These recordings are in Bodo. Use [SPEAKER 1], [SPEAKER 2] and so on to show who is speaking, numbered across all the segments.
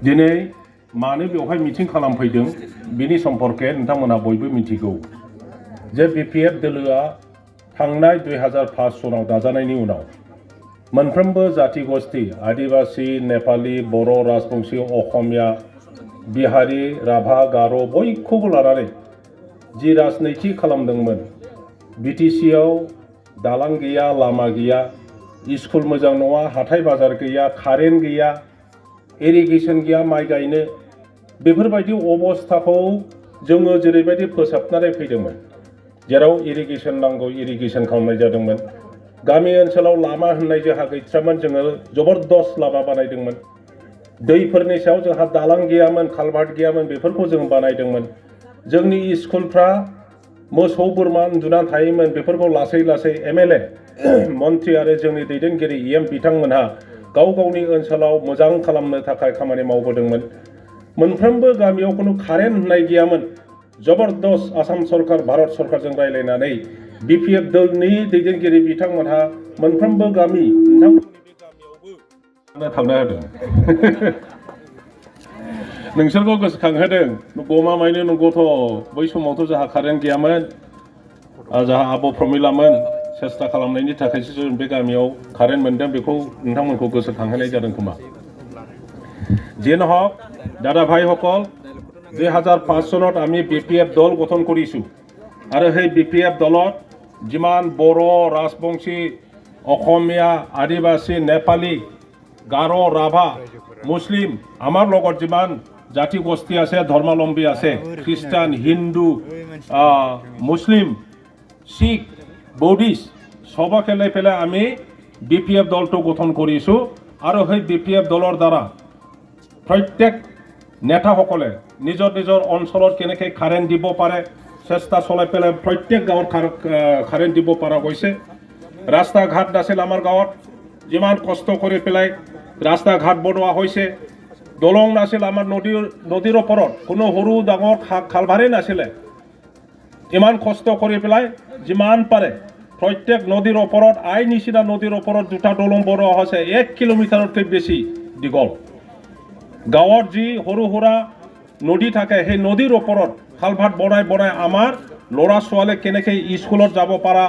[SPEAKER 1] दिनै मानो बेवहाय मिटिं खालामफैदों बिनि सम्पर्के नोंथांमोना बयबो मिथिगौ जे बिपिएफ दोलोआ थांनाय 2005 सनाव दाजानायनि उनाव मोनफ्रोमबो जाति गस्थि आदिबासि नेपाली बर' राजबंशी असमिया बिहारी राभा गार' बयखौबो लानानै जि राजनैथि खालामदोंमोन बिटिसिआव दालां गैया लामा गैया स्कुल मोजां नङा हाथाय बाजार गैया कारेन्ट गैया इरिगेशन गैया माइ गायनो बेफोरबायदि अबस्थाखौ जोङो जेरैबायदि फोसाबनानै फैदोंमोन जेराव इरिगेशन नांगौ इरिगेशन खालामनाय जादोंमोन गामि ओनसोलाव लामा होननाय जोंहा गैथ्रामोन जोङो जबरदस्त लामा बानायदोंमोन दैफोरनि सायाव जोंहा दालां गैयामोन कालभार्ट गैयामोन बेफोरखौ जों बानायदोंमोन जोंनि स्कुलफ्रा मोसौ बोरमा उन्दुनानै थायोमोन बेफोरखौ लासै लासै एमएलए मन्त्रि आरो जोंनि दैदेनगिरि इएम बिथांमोनहा गाव गावनि ओनसोलाव मोजां खालामनो थाखाय खामानि मावबोदोंमोन मोनफ्रोमबो गामियाव खुनु कारेन्ट होननाय गैयामोन जबरदस्त आसाम सरकार भारत सरकारजों रायलायनानै बिपिएफ दलनि दैदेनगिरि बिथांमोनहा मोनफ्रोमबो गामि नोंथांमोननि बे गामियावबो थांनो होदों नोंसोरखौ गोसोखांहोदों गमामायैनो नंगौथ' बै समावथ' जोंहा कारेन्ट गैयामोन जोंहा आब' प्रमिलामोन सेस्था खालामनायनि थाखायसो जों बे गामियाव कारेन्ट मोनदों बेखौ नोंथांमोनखौ गोसोखांहोनाय जादों खोमा যিয়ে নহওক দাদা ভাইসকল 2005 চনত আমি বিপিএফ দল গঠন কৰিছোঁ আৰু সেই বিপিএফ দলত যিমান বড়ো ৰাজবংশী অসমীয়া আদিবাসী নেপালী গাৰো ৰাভা মুছলিম আমাৰ লগত যিমান জাতি গোষ্ঠী আছে ধৰ্মাৱলম্বী আছে খ্ৰীষ্টান হিন্দু মুছলিম শিখ বৌদ্ধিষ্ট সবকে লৈ পেলাই আমি বিপিএফ দলটো গঠন কৰিছোঁ আৰু সেই বিপিএফ দলৰ দ্বাৰা প্ৰত্যেক নেতাসকলে নিজৰ নিজৰ অঞ্চলত কেনেকৈ কাৰেণ্ট দিব পাৰে চেষ্টা চলাই পেলাই প্ৰত্যেক গাঁৱত কাৰেণ্ট দিব পৰা গৈছে ৰাস্তা ঘাট নাছিল আমাৰ গাঁৱত যিমান কষ্ট কৰি পেলাই ৰাস্তা ঘাট বনোৱা হৈছে দলং নাছিল আমাৰ নদীৰ ওপৰত কোনো সৰু ডাঙৰ খালভাৰেই নাছিলে ইমান কষ্ট কৰি পেলাই যিমান পাৰে প্ৰত্যেক নদীৰ ওপৰত আই নিচিনা নদীৰ ওপৰত দুটা দলং বনোৱা হৈছে 1 কিলোমিটাৰতকৈ বেছি দীঘল গাঁৱত যি সৰু সুৰা নদী থাকে সেই নদীৰ ওপৰত খালভাট বনাই বনাই আমাৰ ল'ৰা ছোৱালী কেনেকৈ স্কুলত যাব পৰা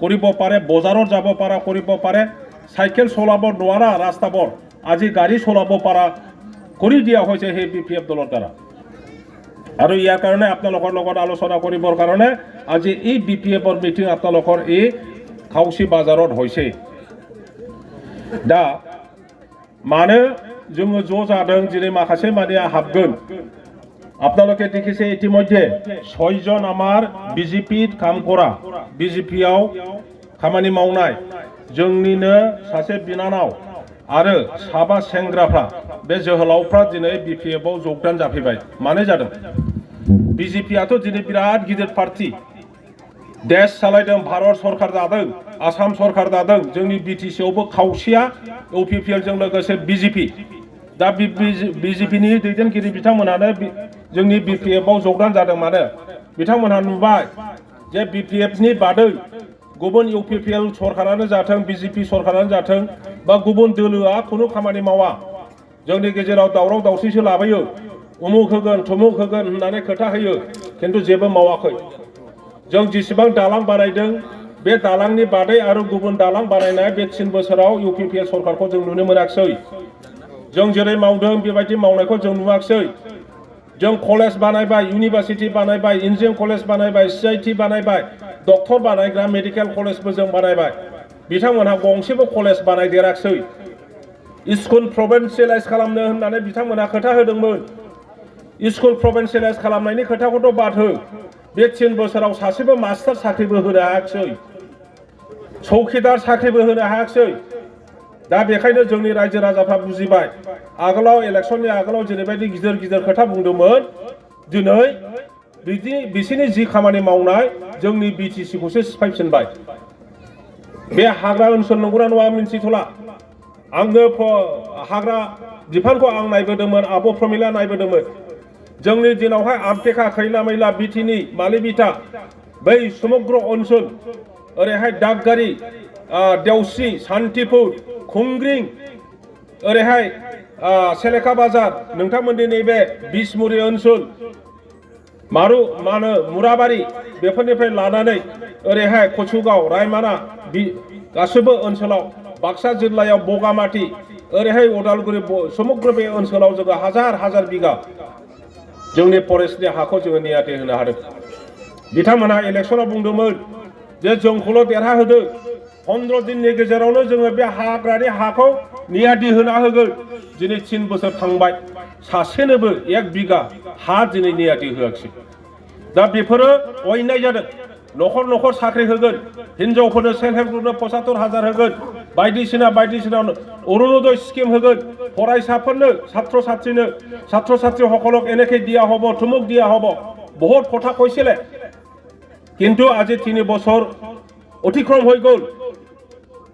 [SPEAKER 1] কৰিব পাৰে বজাৰত যাব পৰা কৰিব পাৰে চাইকেল চলাব নোৱাৰা ৰাস্তাবোৰ আজি গাড়ী চলাব পৰা কৰি দিয়া হৈছে সেই বিপিএফ দলৰ দ্বাৰা আৰু ইয়াৰ কাৰণে আপোনালোকৰ লগত আলোচনা কৰিবৰ কাৰণে আজি এই বিপিএফৰ মিটিং আপোনালোকৰ এই খাউচি বাজাৰত হৈছে दा मानो जोङो ज' जादों दिनै माखासे मानिया हाबगोन আপোনালোকে দেখিছে ইতিমধ্যে 6 জন আমাৰ বিজেপিত কাম কৰা বিজেপিयाव खामानि मावनाय जोंनिनो सासे बिनानाव आरो साबा सेंग्राफ्रा बे जोहोलावफ्रा दिनै बिपिएफआव जोगदान जाफैबाय मानो जादों बिजेपियाथ' दिनै बिराद गिदिर पार्टी देश सालायदों भारत सरकार जादों आसाम सरकार दादों जोंनि बिटिसिआवबो खावसेया इउपिपिएलजों लोगोसे बिजेपि दा बिजेपिनि दैदेनगिरि बिथांमोनानो जोंनि बिपिएफआव जोगदान जादों मानो बिथांमोनहा नुबाय जे बिपिएफनि बादै गुबुन इउपिपिएल सरकारानो जाथों बिजेपि सरकारानो जाथों बा गुबुन दोलोआ खुनु खामानि मावा जोंनि गेजेराव दावराव दावसिसो लाबोयो उमुक होगोन थुमुक होगोन होननानै खोथा होयो खिन्थु जेबो मावाखै जों जेसेबां दालां बानायदों बे दालांनि बादै आरो गुबुन दालां बानायनाय बे 3 बोसोराव इउपिपिएल सरकारखौ जों नुनो मोनाखै जों जेरै मावदों बेबायदि मावनायखौ जों नुवाखै जों कलेज बानायबाय इउनिभार्सिटी बानायबाय इन्जिनियारिं कलेज बानायबाय सीआईटी बानायबाय डक्टर बानायग्रा मेडिकेल कलेजबो जों बानायबाय बिथांमोनहा गंसेबो कलेज बानायदेराखै स्कुल प्रभिन्सियेलाइज खालामनो होननानै बिथांमोनहा खोथा होदोंमोन स्कुल प्रभिन्सियेलाइज खालामनायनि खोथाखौथ' बाद हो बे 3 बोसोराव सासेबो मास्टार साख्रिबो होनो हायाखै चौकीदार साख्रिबो होनो हायाखै दा बेखायनो जोंनि रायजो राजाफ्रा बुजिबाय आगोलाव इलेक्शननि आगोलाव जेरैबायदि गिदिर गिदिर खोथा बुंदोंमोन दिनै बिसिनि जि खामानि मावनाय जोंनि बिटिसिखौसो सिफायफिनबाय बे हाग्रा ओनसोल नंगौना नङा मिन्थिथ'ला आंनो हाग्रा बिफानखौ आं नायबोदोंमोन आब' प्रमिला नायबोदोंमोन जोंनि दिनावहाय आमटेका खैला मैला बिटिनि मालिबिटा बै समग्र ओनसोल ओरैहाय दागगारि देवसि सान्तिपुर खुंग्रिं ओरैहाय सेलेखा बाजार नोंथांमोननि नैबे बिसमुरि ओनसोल मानो मुराबारि बेफोरनिफ्राय लानानै ओरैहाय कचुगाव रायमाना गासैबो ओनसोलाव बाक्सा जिल्लायाव बगामाथि ओरैहाय उदालगुरि समग्र बे ओनसोलाव जोङो हाजार बिगा जोंनि फरेस्टनि हाखौ जोङो नियाति होनो हादों बिथांमोनहा इलेक्सनाव बुंदोंमोन जे जोंखौल' देरहाहोदों 15 दिननि गेजेरावनो जोङो बे हाग्रानि हाखौ नियाति होना होगोन दिनै 3 बोसोर थांबाय सासेनोबो 1 बिगा हा दिनै नियाति होआखिसै दा बेफोरो अयनाय जादों न'खर साख्रि होगोन हिनजावफोरनो सेल्फ हेल्प ग्रुपनो 75,000 होगोन बायदिसिना अरुणोदय स्किम होगोन फरायसाफोरनो ছাত্র ছাত্রী সকলক এনেকে দিয়া হব তুমুক দিয়া হব বহুত কথা কৈছিলে কিন্তু আজি 3 বছৰ অতিক্ৰম হৈ গ'ল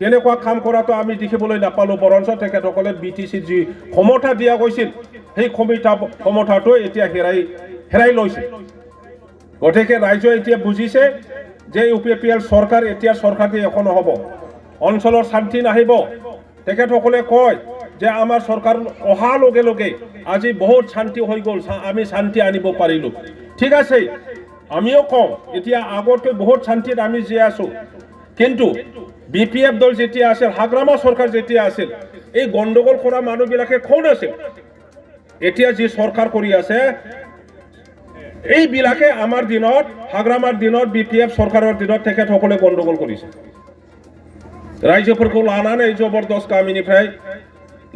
[SPEAKER 1] তেনেকুৱা কাম কৰাটো আমি দেখিবলৈ নাপালো বৰঞ্চ তেখেতসকলে বিটিসি যি ক্ষমতা দিয়া গৈছিল সেই ক্ষমতাটো এতিয়া হেৰাই লৈছে গতিকে ৰাজ্য এতিয়া বুজিছে যে ইউপিপিএল সরকার এতিয়া সরকারটি এখন হব অঞ্চলৰ শান্তি নাহিব তেখেতসকলে কয় যে আমাৰ সরকার অহা লগে আজি বহুত শান্তি হৈ গ'ল আমি শান্তি আনিব পাৰিলো ঠিক আছে আমিও কওঁ এতিয়া আগতকৈ বহুত শান্তিত আমি জীয়াই আছো কিন্তু বিপিএফ দল যেতিয়া আছিল হাগ্ৰামা সরকার যেতিয়া আছিল এই গণ্ডগোল কৰা মানুহবিলাকে কোন আছিল এতিয়া যি সরকার কৰি আছে এই বিলাকে আমাৰ দিনত হাগ্ৰামাৰ দিনত বিপিএফ সরকারের দিনত তেখেতসকলে গণ্ডগোল কৰিছে রাজ্যফोरखौ লানাनै জবরদস্ত গাमिनिफ्राय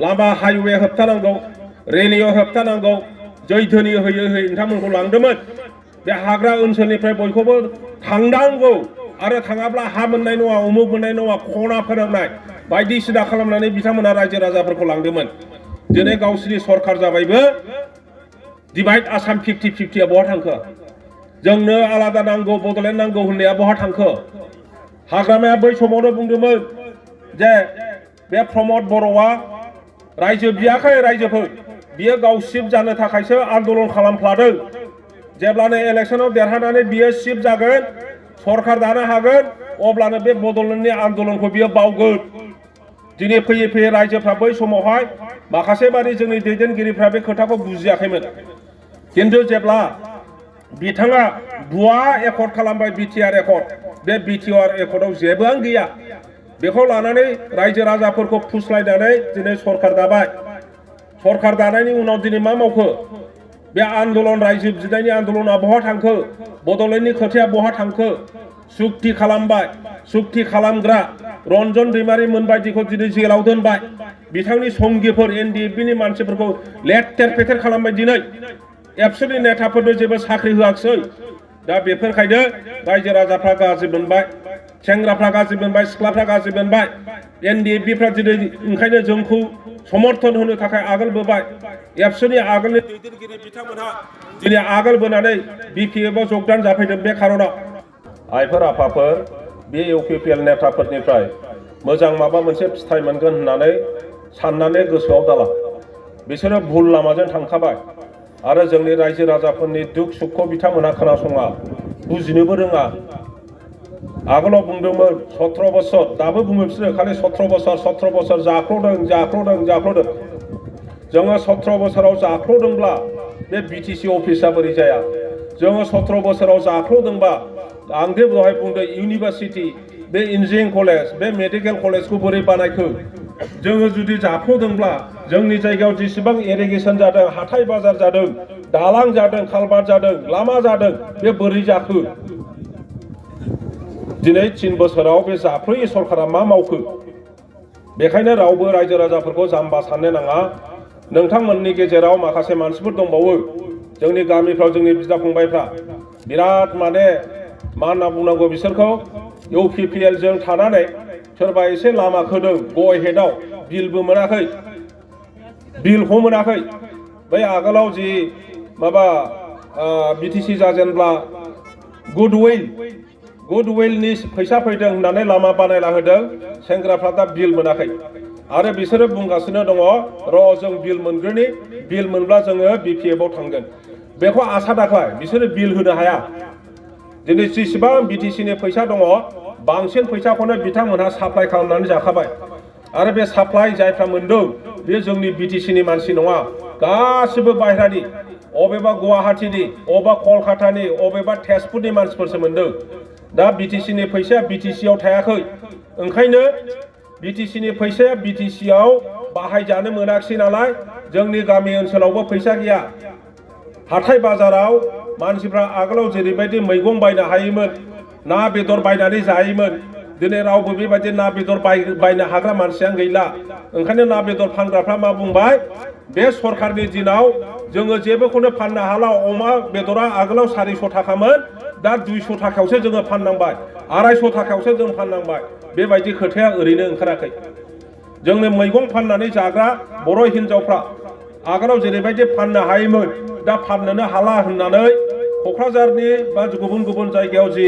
[SPEAKER 1] लामा हाइवे होबथानांगौ रेलियो होबथानांगौ जैधोनि होयै नोंथांमोनखौ लांदोंमोन बे हाग्रा ओनसोलनिफ्राय बयखौबो थांनांगौ आरो थाङाब्ला हा मोननाय नङा उमुक मोननाय नङा खना फोरोंनाय बायदिसिना खालामनानै बिथांमोना रायजो राजाफोरखौ लांदोंमोन दिनै गावसिनि सरकार जाबायबो डिवाइड आसाम 50-50 बहा थांखो जोंनो आलादा नांगौ बडलेण्ड नांगौ होननाया बहा थांखो हाग्रामाया बै समावनो बुंदोंमोन जे बे प्रमद बर'आ रायजो बियाखै रायजोफोर बियो गाव सिफ जानो थाखायसो आन्दोलन खालामफ्लादों जेब्लानो इलेक्शनाव देरहानानै बियो सिफ जागोन सरकार दानो हागोन अब्लानो बे बडलेण्डनि आन्दोलनखौ बियो बावगोन दिनै फैयै रायजोफ्रा बै समावहाय माखासे बारि जोंनि दैदेनगिरिफ्रा बे खोथाखौ बुजियाखैमोन किन्तु जेब्ला बिथाङा भुवा एकर्ड खालामबाय बिटिआर एकर्ड बे बिटिआर एकर्डआव जेबोआनो गैया बेखौ लानानै रायजो राजाफोरखौ फुस्लायनानै दिनै सरकार दाबाय सरकार दानायनि उनाव दिनै मा मावखो बे आन्दोलन रायजो बिनायनि आन्दोलना बहा थांखो बडलेण्डनि खोथाया बहा थांखो सुक्ति खालामबाय सुक्ति खालामग्रा रन्जन दैमारि मोनबायदिखौ दिनै जेलाव दोनबाय बिथांनि संगिफोर एनडिएफबिनि मानसिफोरखौ लेथेर फेथेर खालामबाय दिनै एबसुनि नेताफोरनो जेबो साख्रि होआखिसै दा बेफोरखायनो रायजो राजाफ्रा गाज्रि मोनबाय सेंग्राफ्रा गाज्रि मोनबाय सिख्लाफ्रा गाज्रि मोनबाय एनडिएफबिफ्रा दिनै ओंखायनो जोंखौ समर्थन होनो थाखाय आगोलबोबाय एबसुनि आगोलनि दैदेनगिरि बिथांमोनहा दिनै आगोलबोनानै बिपिएफआव जगदान जाफैदों बे खारनाव आइफोर आफाफोर बे इउपिपिएल नेताफोरनिफ्राय मोजां माबा मोनसे फिथाइ मोनगोन होननानै साननानै गोसोआव दाला बिसोरो भुल लामाजों थांखाबाय आरो जोंनि रायजो राजाफोरनि दुख सुखखौ बिथांमोनहा खोनासङा बुजिनोबो रोङा आगोलाव बुंदोंमोन 17 बोसोर दाबो बुङो बिसोरो खालि 17 बोसोर जाख्ल'दों जोङो 17 बोसोराव जाख्ल'दोंब्ला बे बिटिसि अफिसा बोरै जाया जोङो 17 बोसोराव जाख्ल'दोंबा आं दे दहाय बुंदों इउनिभार्सिटि बे इन्जिनियारिं कलेज बे मेडिकेल कलेजखौ बोरै बानायखो जोङो जुदि जाख्ल'दोंब्ला जोंनि जायगायाव जेसेबां इरिगेसन जादों हाथाय बाजार जादों दालां जादों कालभार्ट जादों लामा जादों बे बोरै जाखो दिनै 3 बोसोराव बे जाफैयै सरकारा मा मावखो बेखायनो रावबो रायजो राजाफोरखौ जाम्बा साननो नाङा नोंथांमोननि गेजेराव माखासे मानसिफोर दंबावो जोंनि गामिफ्राव जोंनि बिदा फंबायफ्रा बिराद माने मा होनना बुंनांगौ बिसोरखौ इउपिपिएल जों थानानै सोरबा एसे लामा खोदों गय हेडआव बिलबो मोनाखै बिलखौ मोनाखै बै आगोलाव जि माबा बिटिसि जाजेनब्ला गुडविलनि फैसा फैदों होननानै लामा बानायला होदों सेंग्राफ्रा दा बिल मोनाखै आरो बिसोरो बुंगासिनो दङ र' जों बिल मोनग्रोनि बिल मोनब्ला जोङो बिपिएफआव थांगोन बेखौ आसा दाख्लाय बिसोरो बिल होनो हाया दिनै जेसेबां बिटिसिनि फैसा दङ बांसिन फैसाखौनो बिथांमोनहा साप्लाय खालामनानै जाखाबाय आरो बे साप्लाइ जायफ्रा मोन्दों बे जोंनि बिटिसिनि मानसि नङा गासिबो बाहेरानि अबेबा गुवाहाटीनि अबेबा कलकातानि अबेबा तेजपुरनि मानसिफोरसो मोन्दों दा बिटिसिनि फैसाया बिटिसियाव थायाखै ओंखायनो बिटिसिनि फैसाया बिटिसियाव बाहायजानो मोनाखिसै नालाय जोंनि गामि ओनसोलावबो फैसा गैया हाथाय बाजाराव मानसिफ्रा आगोलाव जेरैबायदि मैगं बायनो हायोमोन ना बेदर बायनानै जायोमोन दिनै रावबो बेबायदि ना बेदर बायनो हाग्रा मानसियानो गैला ओंखायनो ना बेदर फानग्राफ्रा मा बुंबाय बे सरकारनि दिनाव जोङो जेबोखौनो फाननो हाला अमा बेदरा आगोलाव 400 थाखामोन दा 200 थाखायावसो जोङो फाननांबाय 250 थाखायावसो जों फाननांबाय बेबायदि खोथाया ओरैनो ओंखाराखै जोंनो मैगं फाननानै जाग्रा बर' हिनजावफ्रा आगोलाव जेरैबायदि फाननो हायोमोन दा फाननोनो हाला होननानै क'क्राझारनि बा गुबुन गुबुन जायगायाव जि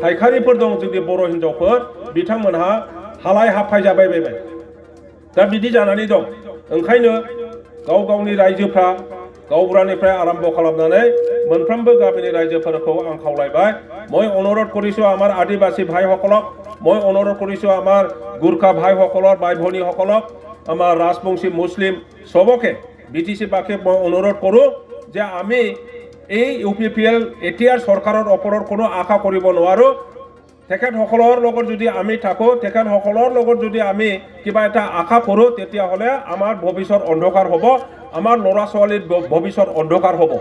[SPEAKER 1] फायखारिफोर दं जोंनि बर' हिनजावफोर बिथांमोनहा हालाय हाफाय जाबाय दा बिदि जानानै दं ओंखायनो गाव गावनि रायजोफ्रा गावबुरानिफ्राय आरम्भ खालामनानै मोनफ्रोमबो गामिनि रायजोफोरखौ आं खावलायबाय মই অনুরোধ কৰিছোঁ আমাৰ আদিবাসী ভাইসকলক মই অনুৰোধ কৰিছোঁ আমাৰ গুৰ্খা ভাইসকলৰ ভাই ভনীসকলক আমাৰ ৰাজবংশী মুছলিম সবকে বিটিচিবাসীক মই অনুৰোধ কৰোঁ যে আমি এই UPPL এতিয়াৰ চৰকাৰৰ ওপৰত কোনো আশা কৰিব নোৱাৰোঁ তেখেতসকলৰ লগত যদি আমি থাকোঁ তেখেতসকলৰ লগত যদি আমি কিবা এটা আশা কৰোঁ তেতিয়াহ'লে আমাৰ ভৱিষ্যত অন্ধকাৰ হ'ব আমাৰ ল'ৰা ছোৱালীৰ ভৱিষ্যত অন্ধকাৰ হ'ব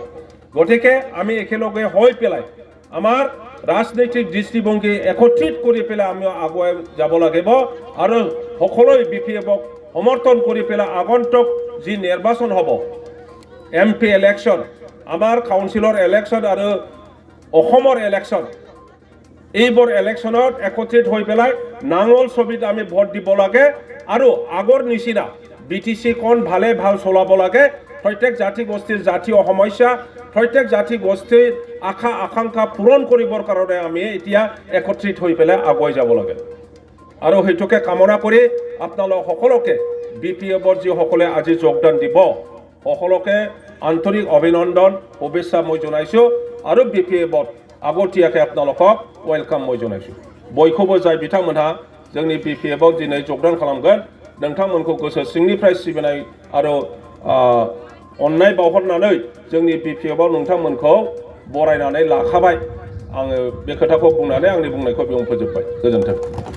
[SPEAKER 1] গতিকে আমি একেলগে হৈ পেলাই আমাৰ ৰাজনৈতিক দৃষ্টিভংগী একত্ৰিত কৰি পেলাই আমি আগুৱাই যাব লাগিব আৰু সকলোৱে BPFক সমৰ্থন কৰি পেলাই আগন্তুক যি নিৰ্বাচন হ'ব MP ইলেকশ্যন আমাৰ কাউন্সিলৰ ইলেকশ্যন আৰু অসমৰ ইলেকশ্যন এইবোৰ ইলেকশ্যনত একত্ৰিত হৈ পেলাই নাঙল ছবিত আমি ভোট দিব লাগে আৰু আগৰ নিচিনা বিটিচি কোন ভালে ভাল চলাব লাগে প্ৰত্যেক জাতি গোষ্ঠীৰ জাতীয় সমস্যা প্ৰত্যেক জাতি গোষ্ঠীৰ আশা আকাংক্ষা পূৰণ কৰিবৰ কাৰণে আমি এতিয়া একত্ৰিত হৈ পেলাই আগুৱাই যাব লাগে আৰু হেতুকে কামনা কৰি আপোনালোক সকলোকে BPFৰ যিসকলে আজি যোগদান দিব সকলোকে আন্তৰিক অভিনন্দন শুভেচ্ছা মই জনাইছোঁ আৰু BPFত আগতীয়াকৈ আপোনালোকক वेलकाम মই জনাইছোঁ বয়खौबो जाय बिथांमोनहा जोंनि BPFआव दिनै যোগदान खालामगोन नोंथांमोनखौ गोसो सिंनिफ्राय सिबिनाय आरो अननाय बावहरनानै जोंनि BPFआव नोंथांमोनखौ बरायनानै लाखाबाय आङो बे खोथाखौ बुंनानै आंनि बुंनायखौ बेयावनो फोजोबबाय गोजोन्थों